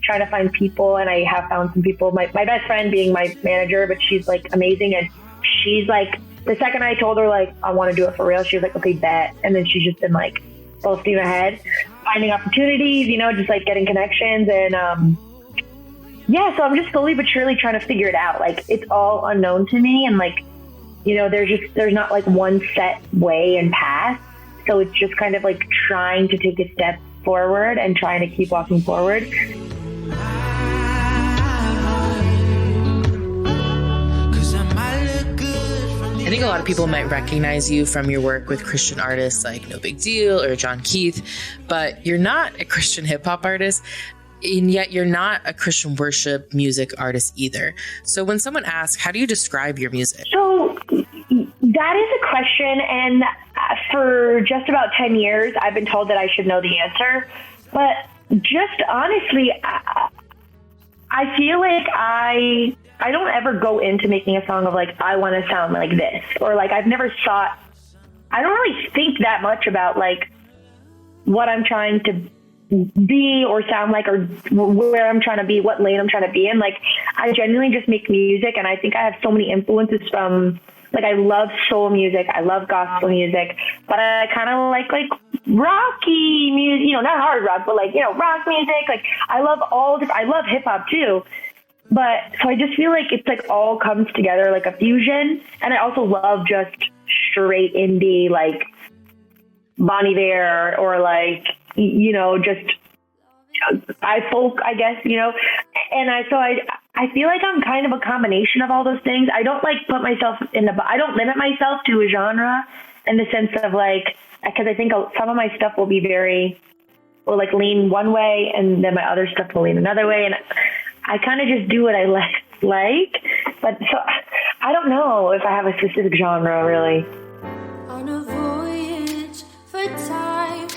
trying to find people, and I have found some people. My best friend being my manager, but she's amazing, and she's the second I told her I want to do it for real, she was like, okay, bet. And then she's just been full steam ahead, finding opportunities, just getting connections, and so I'm just slowly but surely trying to figure it out. It's all unknown to me, and there's not one set way and path. So it's just kind of trying to take a step forward and trying to keep walking forward. I think a lot of people might recognize you from your work with Christian artists like No Big Deal or John Keith, but you're not a Christian hip hop artist, and yet you're not a Christian worship music artist either. So when someone asks, how do you describe your music? So that is a question, and for just about 10 years, I've been told that I should know the answer. But just honestly, I feel like I don't ever go into making a song of I want to sound like this, or I've never thought, I don't really think that much about what I'm trying to be or sound like, or where I'm trying to be, what lane I'm trying to be in. I genuinely just make music, and I think I have so many influences from I love soul music, I love gospel music, but I kind of like rocky music, not hard rock, but rock music. I love I love hip hop too. But so I just feel it's all comes together a fusion. And I also love just straight indie, Bon Iver, or just folk, I guess, and I feel I'm kind of a combination of all those things. I don't put myself I don't limit myself to a genre in the sense of because I think some of my stuff will be will lean one way, and then my other stuff will lean another way. And I kind of just do what I like, but so I don't know if I have a specific genre really. On a voyage for time,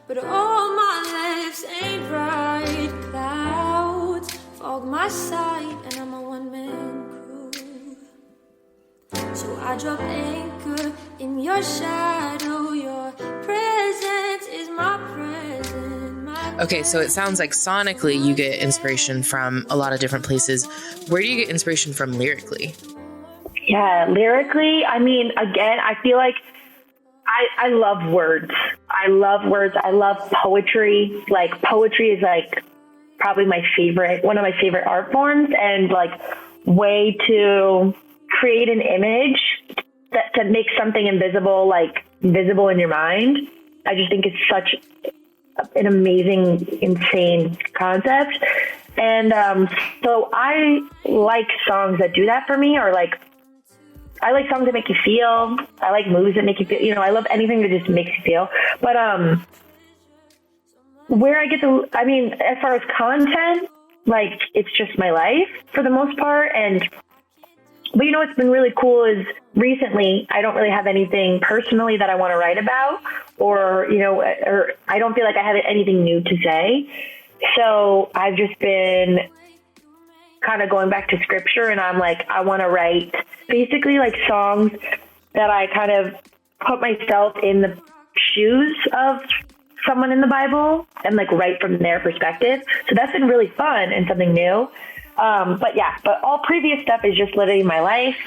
but all my lips ain't bright. Clouds fog my sight, and I'm a one-man crew. So I drop anchor in your shadow. Your presence is my present. Okay, so it sounds like sonically you get inspiration from a lot of different places. Where do you get inspiration from lyrically? Yeah, lyrically, again, I feel I love words. I love words. I love poetry. Poetry is probably one of my favorite art forms, and way to create an image that to make something invisible, like visible in your mind. I just think it's such an amazing, insane concept. And so I like songs that do that for me, or like, I like songs that make you feel. I like movies that make you feel. You know, I love anything that just makes you feel. But where I get the, I mean, as far as content, like, it's just my life for the most part. But you know, what's been really cool is recently I don't really have anything personally that I want to write about, or, you know, or I don't feel like I have anything new to say. So I've just been kind of going back to scripture, and I'm like, I want to write basically like songs that I kind of put myself in the shoes of someone in the Bible and like write from their perspective. So that's been really fun and something new. But all previous stuff is just living my life.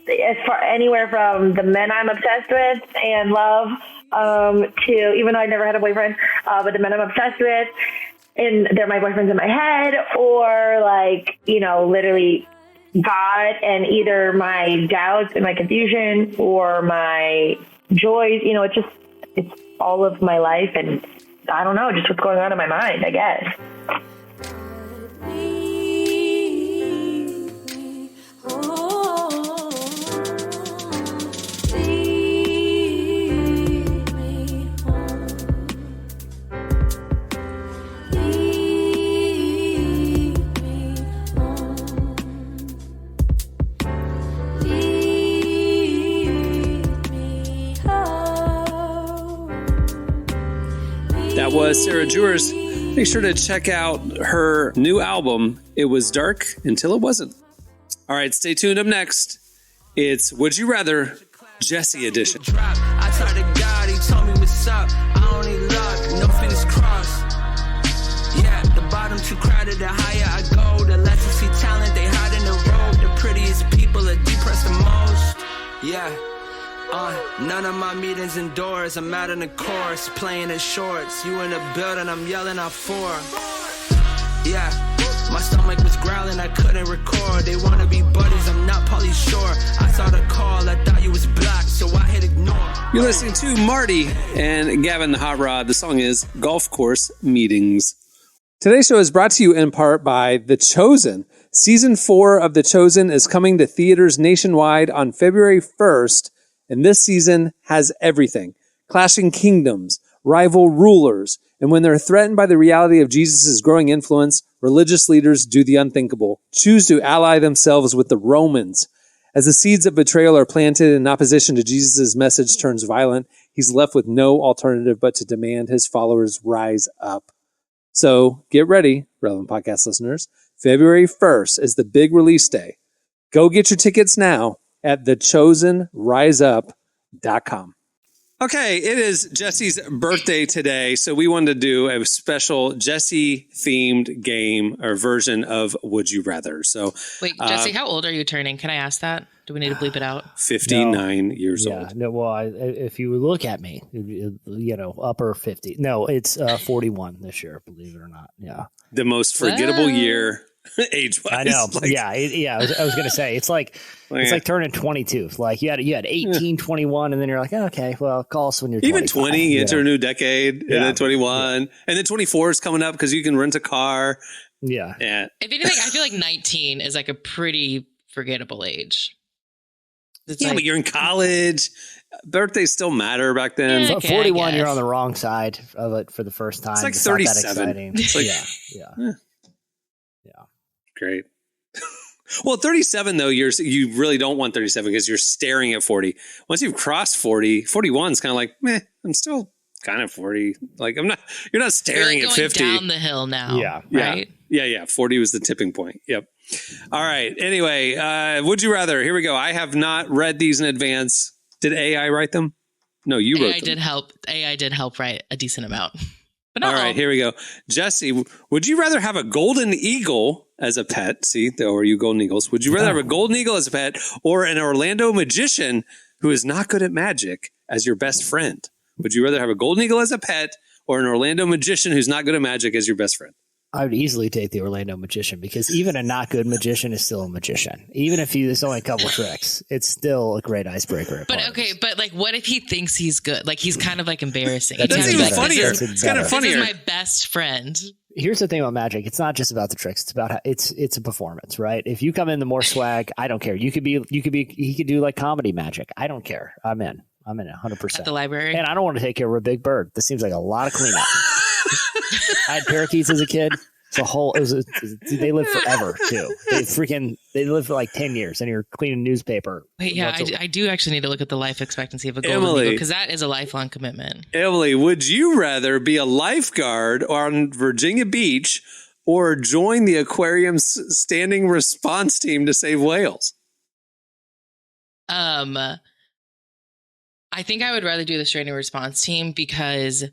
As far anywhere from the men I'm obsessed with and love, to, even though I never had a boyfriend, but the men I'm obsessed with, and they're my boyfriends in my head, or like, you know, literally God and either my doubts and my confusion or my joys. You know, it's all of my life, and I don't know, just what's going on in my mind, I guess. That was Sarah Juers. Make sure to check out her new album, It Was Dark Until It Wasn't. All right, stay tuned. Up next, it's Would You Rather, Jesse edition. I talked to God, he told me what's up. I don't need luck, no fingers crossed. Yeah, the bottom too crowded, the higher I go. The less I see talent, they hide in the road. The prettiest people are depressed the most. Yeah. None of my meetings indoors. I'm out in the course, playing in shorts. You in the building, I'm yelling out for. Yeah, my stomach was growling, I couldn't record. They wanna be buddies, I'm not Pauly Shore. I saw the call, I thought you was blocked, so I hit ignore. You're listening to Marty and Gavin the Hot Rod. The song is Golf Course Meetings. Today's show is brought to you in part by The Chosen. Season 4 of The Chosen is coming to theaters nationwide on February 1st. And this season has everything: clashing kingdoms, rival rulers, and when they're threatened by the reality of Jesus' growing influence, religious leaders do the unthinkable, choose to ally themselves with the Romans. As the seeds of betrayal are planted in opposition to Jesus' message turns violent, he's left with no alternative but to demand his followers rise up. So get ready, relevant podcast listeners. February 1st is the big release day. Go get your tickets now at thechosenriseup.com. Okay, it is Jesse's birthday today, so we wanted to do a special Jesse-themed game or version of Would You Rather. So, wait, Jesse, how old are you turning? Can I ask that? Do we need to bleep it out? 59 years old. No, well, if you look at me, you know, upper 50. No, it's 41 this year, believe it or not. Yeah. The most forgettable year age-wise. I know. I was going to say, it's like turning 22. Like you had 18, 21, and then you're like, oh, okay, well, call us when you're 25. Even 20, you enter a new decade, and then 21, and then 24 is coming up because you can rent a car. Yeah. If anything, I feel like 19 is like a pretty forgettable age. But you're in college. Birthdays still matter back then. Yeah, 41, you're on the wrong side of it for the first time. It's like 37. It's like, yeah. Great. Well, 37 though, you really don't want 37 because you're staring at 40. Once you've crossed 40, 41 is kind of like, meh, I'm still kind of 40. Like you're not staring at 50. Down the hill now. Yeah. Right. Yeah. 40 was the tipping point. Yep. All right. Anyway, would you rather? Here we go. I have not read these in advance. Did AI write them? No, you wrote them. AI did help write a decent amount. But all right, here we go. Jesse, would you rather have a golden eagle as a pet? See, there are you golden eagles. Would you rather have a golden eagle as a pet or an Orlando magician who is not good at magic as your best friend? Would you rather have a golden eagle as a pet or an Orlando magician who's not good at magic as your best friend? I would easily take the Orlando magician because even a not good magician is still a magician. Even if there's only a couple tricks, it's still a great icebreaker. At But parties. okay, but like, what if he thinks he's good? Like, he's kind of like embarrassing. That's That's He's even like, funnier. That's It's kind of better. This funnier. is my best friend. Here's the thing about magic. It's not just about the tricks. It's about how it's a performance, right? If you come in the more swag, I don't care. He could do like comedy magic. I don't care. I'm in 100%. At the library. And I don't want to take care of a big bird. This seems like a lot of cleanup. I had parakeets as a kid. They live forever too. They live for like 10 years and you're cleaning newspaper. Wait, yeah, I do actually need to look at the life expectancy of a golden Emily. eagle because that is a lifelong commitment. Emily, would you rather be a lifeguard on Virginia Beach or join the aquarium's standing response team to save whales? I think I would rather do the straining response team because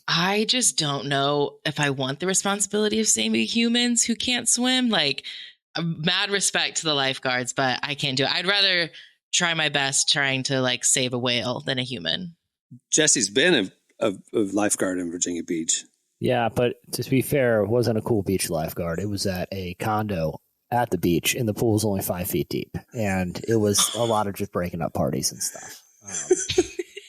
I just don't know if I want the responsibility of saving humans who can't swim. Like, mad respect to the lifeguards, but I can't do it. I'd rather try my best trying to like save a whale than a human. Jesse's been a lifeguard in Virginia Beach. Yeah, but to be fair, it wasn't a cool beach lifeguard. It was at a condo at the beach and the pool was only 5 feet deep. And it was a lot of just breaking up parties and stuff.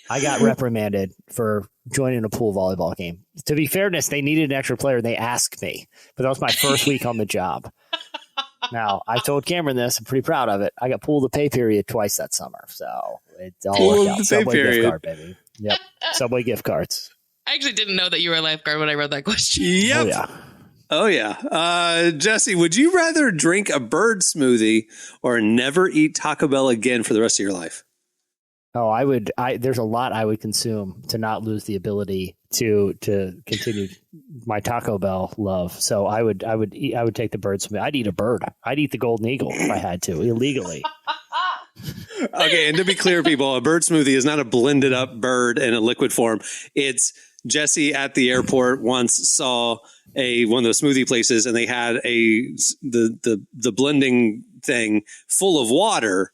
I got reprimanded for joining a pool volleyball game. To be fairness, they needed an extra player. They asked me, but that was my first week on the job. Now, I told Cameron this. I'm pretty proud of it. I got pool to pay period twice that summer. So it all Pool worked out. to pay Subway period. gift card, baby. Yep. Subway gift cards. I actually didn't know that you were a lifeguard when I read that question. Yep. Oh, yeah. Oh, yeah. Jesse, would you rather drink a bird smoothie or never eat Taco Bell again for the rest of your life? Oh, I would. There's a lot I would consume to not lose the ability to continue my Taco Bell love. So I would take the bird smoothie. I'd eat a bird. I'd eat the golden eagle if I had to illegally. Okay, and to be clear, people, a bird smoothie is not a blended up bird in a liquid form. It's Jesse at the airport once saw one of those smoothie places, and they had the blending thing full of water.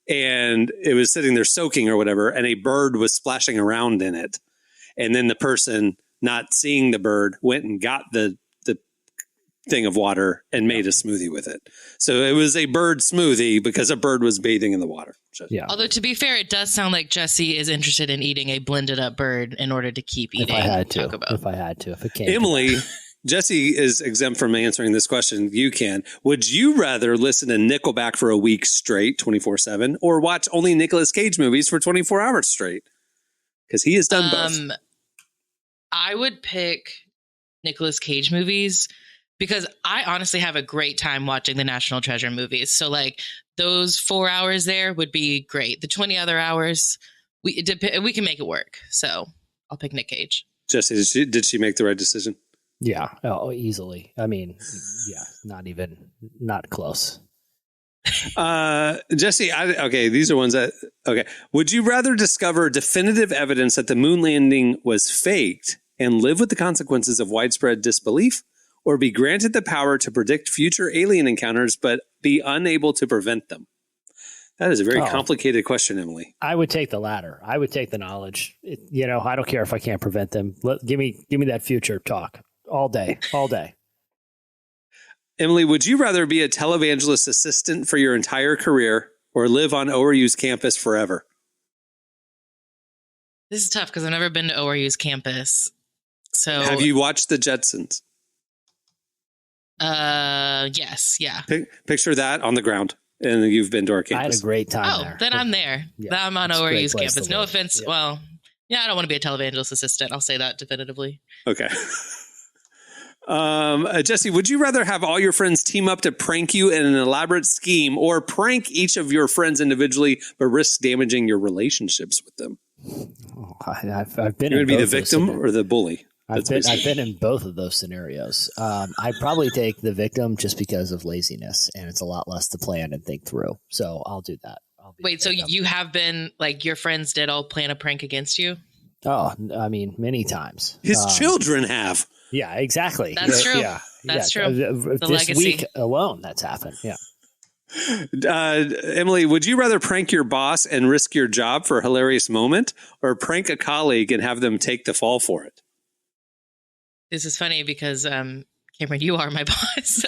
And it was sitting there soaking or whatever, and a bird was splashing around in it. And then the person, not seeing the bird, went and got the thing of water and made a smoothie with it. So it was a bird smoothie because a bird was bathing in the water. Yeah. Although, to be fair, it does sound like Jesse is interested in eating a blended up bird in order to keep eating. If I had to. Taco Bell. If it came to Emily, Jesse is exempt from answering this question. You can. Would you rather listen to Nickelback for a week straight, 24/7, or watch only Nicolas Cage movies for 24 hours straight? Because he has done both. I would pick Nicolas Cage movies because I honestly have a great time watching the National Treasure movies. So like those 4 hours there would be great. The 20 other hours, we can make it work. So I'll pick Nick Cage. Jesse, did she make the right decision? Yeah. Oh, easily. I mean, yeah, not close. Jesse, okay, these are ones that, okay. Would you rather discover definitive evidence that the moon landing was faked and live with the consequences of widespread disbelief, or be granted the power to predict future alien encounters but be unable to prevent them? That is a very complicated question, Emily. I would take the latter. I would take the knowledge. I don't care if I can't prevent them. Give me that future talk all day. Emily, would you rather be a televangelist assistant for your entire career or live on ORU's campus forever? This is tough because I've never been to ORU's campus. So have you watched The Jetsons? Yes, yeah. Picture that on the ground, and you've been to our campus. I had a great time there. Then I'm there. Yeah, I'm on it's a great ORU's place campus. to No live. offense. Yeah. Well, yeah, I don't want to be a televangelist assistant. I'll say that definitively. Okay. Jesse, would you rather have all your friends team up to prank you in an elaborate scheme, or prank each of your friends individually but risk damaging your relationships with them? Oh, I've been. You're going to in be the both those victim scenarios. or the bully? I've been in both of those scenarios. I'd probably take the victim just because of laziness, and it's a lot less to plan and think through. So I'll do that. Wait, so you have been, like, your friends did all plan a prank against you? Oh, I mean, many times. His children have. Yeah, exactly. That's true. Yeah, That's true. The This legacy. week alone, that's happened. Yeah. Emily, would you rather prank your boss and risk your job for a hilarious moment, or prank a colleague and have them take the fall for it? This is funny because Cameron, you are my boss.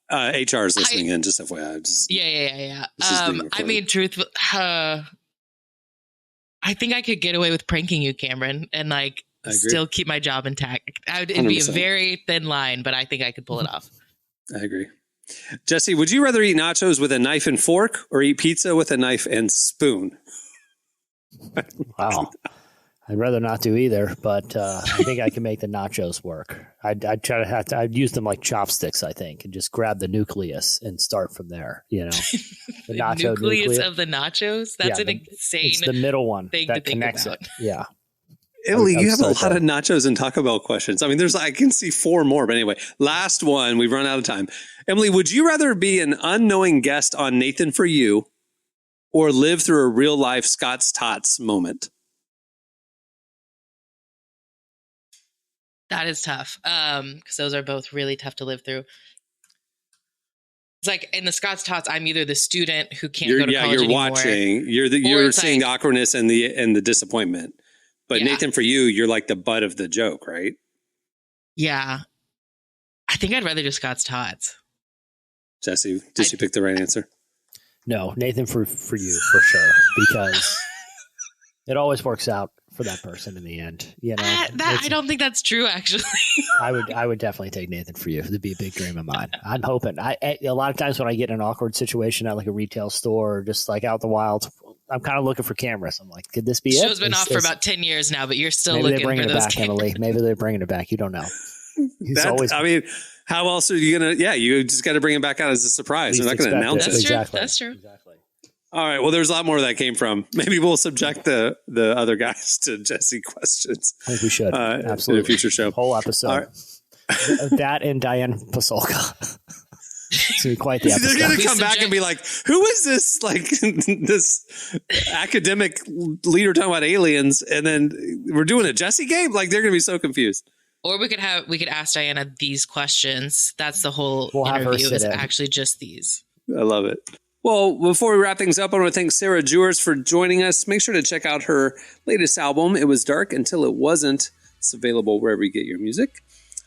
HR is listening in, just FYI. Yeah. I mean, I think I could get away with pranking you, Cameron, and like still keep my job intact. It'd be a very thin line, but I think I could pull it off. I agree. Jesse, would you rather eat nachos with a knife and fork or eat pizza with a knife and spoon? Wow. I'd rather not do either, but I think I can make the nachos work. I'd try to I'd use them like chopsticks, I think, and just grab the nucleus and start from there. You know, the nacho nucleus of the nachos. That's an insane. It's the middle one thing that to think connects about. it. Yeah. Emily, you have a lot of nachos and Taco Bell questions. I mean, I can see 4 more, but anyway, last one. We've run out of time. Emily, would you rather be an unknowing guest on Nathan For You or live through a real life Scott's Tots moment? That is tough. Because those are both really tough to live through. It's like in the Scott's Tots, I'm either the student who can't go to college you're anymore. Watching. You're seeing the awkwardness and the disappointment. But Nathan For You, you're like the butt of the joke, right? Yeah. I think I'd rather do Scott's Tots. Jesse, did you pick the right answer? No, Nathan for you, for sure. Because it always works out for that person in the end. You know, I don't think that's true, actually. I would definitely take Nathan For You. It'd be a big dream of mine. I'm hoping. A lot of times when I get in an awkward situation at like a retail store or just like out in the wild, I'm kind of looking for cameras. I'm like, could this be it? The show's been off for about 10 years now, but you're still looking for those cameras. Maybe they're bringing it back, Emily. Maybe they're bringing it back. You don't know. I mean, how else are you going to? Yeah, you just got to bring it back out as a surprise. They're not going to announce it. Exactly. That's true. Exactly. All right. Well, there's a lot more that came from. Maybe we'll subject the other guys to Jesse questions. I think we should. Absolutely. In a future show. Whole episode. Right. That and Diane Pasolka. It's going to be quite the episode. They're going to come back and be like, who is this, like, this academic leader talking about aliens? And then we're doing a Jesse game? Like, they're going to be so confused. Or we could ask Diana these questions. That's the whole interview is actually just these. I love it. Well, before we wrap things up, I want to thank Sarah Juers for joining us. Make sure to check out her latest album, It Was Dark Until It Wasn't. It's available wherever you get your music.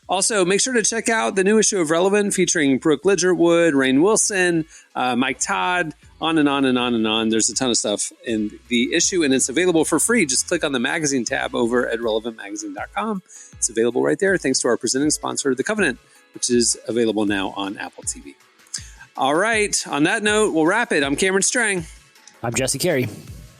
Also, make sure to check out the new issue of Relevant featuring Brooke Lidgerwood, Rainn Wilson, Mike Todd, on and on and on and on. There's a ton of stuff in the issue, and it's available for free. Just click on the magazine tab over at relevantmagazine.com. It's available right there, thanks to our presenting sponsor, The Covenant, which is available now on Apple TV. All right. On that note, we'll wrap it. I'm Cameron Strang. I'm Jesse Carey.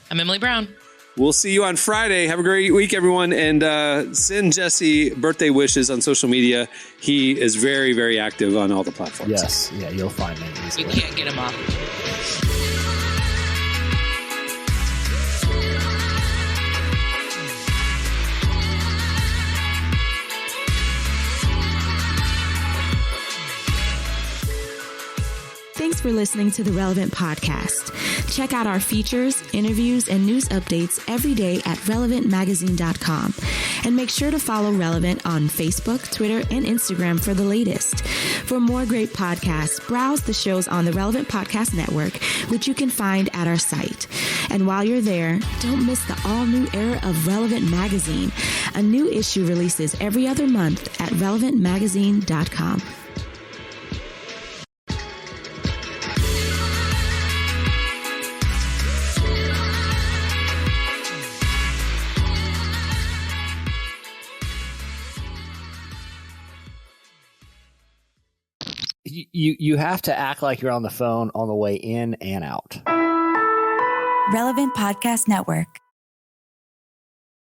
I'm Emily Brown. We'll see you on Friday. Have a great week, everyone. And send Jesse birthday wishes on social media. He is very, very active on all the platforms. Yes. Yeah, you'll find me easily. You can't get him off. Thanks for listening to the Relevant Podcast. Check out our features, interviews, and news updates every day at relevantmagazine.com. And make sure to follow Relevant on Facebook, Twitter, and Instagram for the latest. For more great podcasts, browse the shows on the Relevant Podcast Network, which you can find at our site. And while you're there, don't miss the all-new era of Relevant Magazine. A new issue releases every other month at relevantmagazine.com. You have to act like you're on the phone on the way in and out. Relevant Podcast Network.